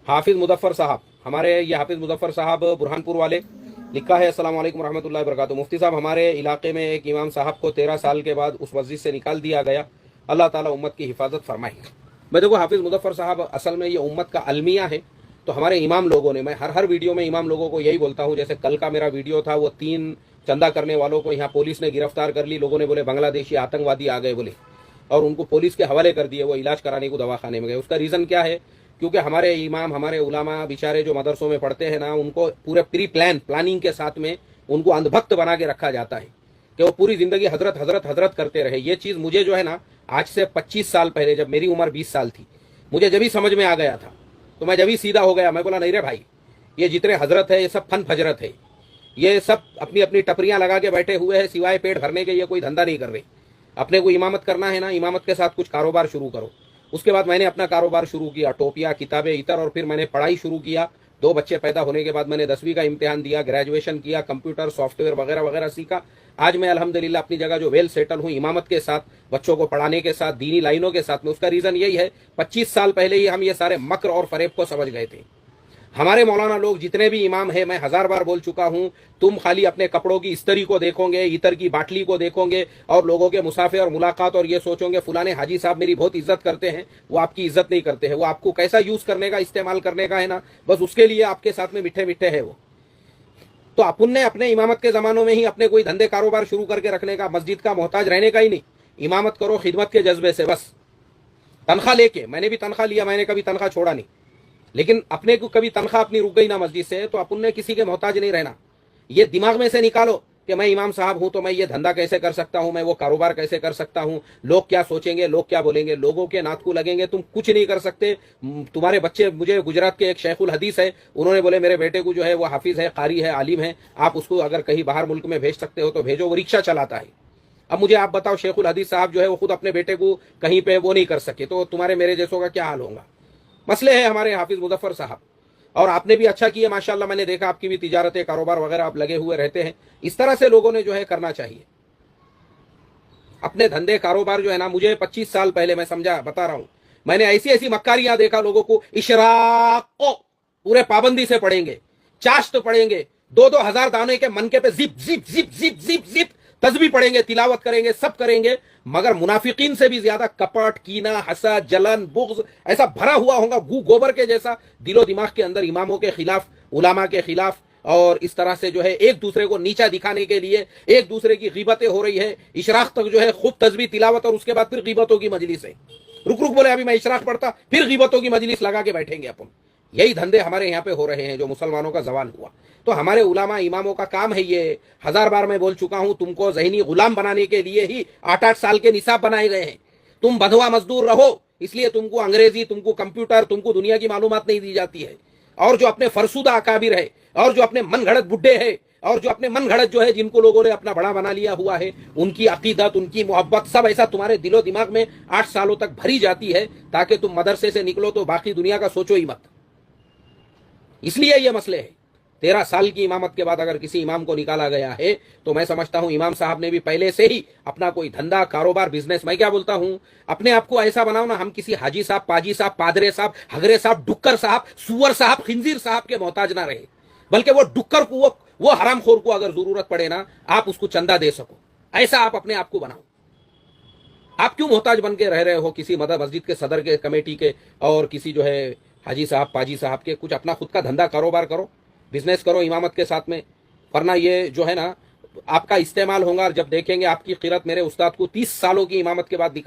हाफिज मुजफ्फर साहब, हमारे ये हाफिज मुजफ्फर साहब बुरहानपुर वाले, लिखा है अस्सलाम वालेकुम रहमतुल्लाहि व बरकातुहू। मुफ्ती साहब, हमारे इलाके में एक इमाम साहब को 13 साल के बाद उस मस्जिद से निकाल दिया गया। अल्लाह ताला उम्मत की हिफाजत फरमाए। मैं देखो, हाफिज मुजफ्फर साहब असल में ये उम्मत का अलमिया है। तो हमारे इमाम लोगों ने, मैं हर वीडियो में इमाम लोगों को यही बोलता हूँ, जैसे कल का मेरा वीडियो था, वो 3 चंदा करने वालों को यहाँ पुलिस ने गिरफ्तार कर ली। लोगों ने बोले बांग्लादेशी आतंकवादी आ गए बोले, और उनको पुलिस के हवाले कर दिए। वो इलाज कराने को दवाखाने में गए। उसका रीज़न क्या है? क्योंकि हमारे इमाम, हमारे उलामा बेचारे जो मदरसों में पढ़ते हैं ना, उनको पूरे प्लानिंग के साथ में उनको अंधभक्त बना के रखा जाता है कि वो पूरी जिंदगी हजरत हजरत हजरत करते रहे। ये चीज़ मुझे जो है ना, आज से 25 साल पहले, जब मेरी उम्र 20 साल थी, मुझे जब ही समझ में आ गया था, तो मैं जब ही सीधा हो गया। मैं बोला नहीं रे भाई, ये जितने हजरत है ये सब फन फजरत है। ये सब अपनी अपनी टपरियां लगा के बैठे हुए हैं, सिवाय पेट भरने के ये कोई धंधा नहीं कर रहे। अपने को इमामत करना है ना, इमामत के साथ कुछ कारोबार शुरू करो। उसके बाद मैंने अपना कारोबार शुरू किया, टोपियाँ, किताबें, इतर, और फिर मैंने पढ़ाई शुरू किया। 2 बच्चे पैदा होने के बाद मैंने 10वीं का इम्तिहान दिया, ग्रेजुएशन किया, कंप्यूटर, सॉफ्टवेयर वगैरह वगैरह सीखा। आज मैं अल्हम्दुलिल्लाह अपनी जगह जो वेल सेटल हूँ, इमामत के साथ, बच्चों को पढ़ाने के साथ, दीनी लाइनों के साथ में। उसका रीज़न यही है, 25 साल पहले ही हम ये सारे मक्र और फरेब को समझ गए थे। हमारे मौलाना लोग जितने भी इमाम हैं, मैं 1000 बार बोल चुका हूं, तुम खाली अपने कपड़ों की इस्तरी को देखोगे, इतर की बाटली को देखोगे, और लोगों के मुसाफे और मुलाकात, और ये सोचोगे फुलाने हाजी साहब मेरी बहुत इज्जत करते हैं। वो आपकी इज्जत नहीं करते हैं। वो आपको कैसा यूज करने का, इस्तेमाल करने का है ना, बस उसके लिए आपके साथ में मिठे मिठे है वो। तो अपन ने अपने इमामत के जमानों में ही अपने कोई धंधे कारोबार शुरू करके रखने का, मस्जिद का मोहताज रहने का ही नहीं। इमामत करो खिदमत के जज्बे से, बस तनख्वाह लेके। मैंने भी तनख्वाह लिया, मैंने कभी तनख्वाह छोड़ा नहीं, लेकिन अपने को कभी तनख्वाह अपनी रुक गई ना मस्जिद से, तो अपन ने किसी के मोहताज नहीं रहना। ये दिमाग में से निकालो कि मैं इमाम साहब हूं तो मैं ये धंधा कैसे कर सकता हूं, मैं वो कारोबार कैसे कर सकता हूं, लोग क्या सोचेंगे, लोग क्या बोलेंगे, लोगों के नात को लगेंगे, तुम कुछ नहीं कर सकते। तुम्हारे बच्चे, मुझे गुजरात के एक शेखुल हदीस है, उन्होंने बोले मेरे बेटे को जो है वो हाफिज है, कारी है, आलिम है, आप उसको अगर कहीं बाहर मुल्क में भेज सकते हो तो भेजो, वो रिक्शा चलाता है। अब मुझे आप बताओ, शेखुल हदीस साहब जो है वो खुद अपने बेटे को कहीं पे वो नहीं कर सके, तो तुम्हारे मेरे जैसों का क्या हाल होगा? मसले है हमारे हाफिज मुजफ्फर साहब। और आपने भी अच्छा किया माशाल्लाह, मैंने देखा आपकी भी तिजारतें, कारोबार वगैरह आप लगे हुए रहते हैं। इस तरह से लोगों ने जो है करना चाहिए अपने धंधे कारोबार जो है ना। मुझे 25 साल पहले, मैं समझा बता रहा हूं, मैंने ऐसी ऐसी मक्कारियां देखा लोगों को। इशराक को पूरे पाबंदी से पढ़ेंगे, चाश्त पढ़ेंगे, 2-2 हजार दाने के मनके पे जिप जिप जिप जिप जिप जिप तस्बीह पढ़ेंगे, तिलावत करेंगे, सब करेंगे, मगर मुनाफिकीन से भी ज्यादा कपट, कीना, हसद, जलन, बुग़्ज़ ऐसा भरा हुआ होगा, गू गोबर के जैसा दिलो दिमाग के अंदर, इमामों के खिलाफ, उलामा के खिलाफ। और इस तरह से जो है एक दूसरे को नीचा दिखाने के लिए एक दूसरे की गीबतें हो रही है। इशराक तक जो है खूब तस्बीह, तिलावत, और उसके बाद फिर गीबतों की मजलिस है। रुक रुक बोले अभी मैं इशराक पढ़ता, फिर गीबतों की मजलिस लगा के बैठेंगे अपन। यही धंधे हमारे यहाँ पे हो रहे हैं, जो मुसलमानों का जवाल हुआ। तो हमारे उलामा इमामों का काम है ये। 1000 बार मैं बोल चुका हूं, तुमको ज़हनी गुलाम बनाने के लिए ही 8-8 साल के निसाब बनाए गए हैं। तुम बंधुआ मजदूर रहो, इसलिए तुमको अंग्रेजी, तुमको कंप्यूटर, तुमको दुनिया की मालूमात नहीं दी जाती है। और जो अपने फरसुदा अकाबिर है, और जो अपने मन घड़त बुड्ढे हैं, और जो अपने मन घड़त जो है, जिनको लोगों ने अपना बड़ा बना लिया हुआ है, उनकी अकीदत, उनकी मोहब्बत, सब ऐसा तुम्हारे दिलो दिमाग में 8 सालों तक भरी जाती है, ताकि तुम मदरसे से निकलो तो बाकी दुनिया का सोचो ही मत। इसलिए ये मसले है। 13 साल की इमामत के बाद अगर किसी इमाम को निकाला गया है, तो मैं समझता हूं इमाम साहब ने भी पहले से ही अपना कोई धंधा, कारोबार, बिजनेस, मैं क्या बोलता हूं, अपने आप को ऐसा बनाओ ना, हम किसी हाजी साहब, पाजी साहब, पादरे साहब, हगरे साहब, डुक्कर साहब, सुअर साहब, खिंजीर साहब के मोहताज ना रहे। बल्कि वो डुक्कर को, वो हरामखोर को अगर जरूरत पड़े ना, आप उसको चंदा दे सको, ऐसा आप अपने आप को बनाओ। आप क्यों मोहताज बन के रह रहे हो किसी मस्जिद के सदर के, कमेटी के, और किसी जो है हाजी साहब, पाजी साहब के? कुछ अपना खुद का धंधा कारोबार करो, बिजनेस करो इमामत के साथ में, वरना ये जो है ना आपका इस्तेमाल होगा। जब देखेंगे आपकी क़िरत, मेरे उस्ताद को 30 सालों की इमामत के बाद दिखा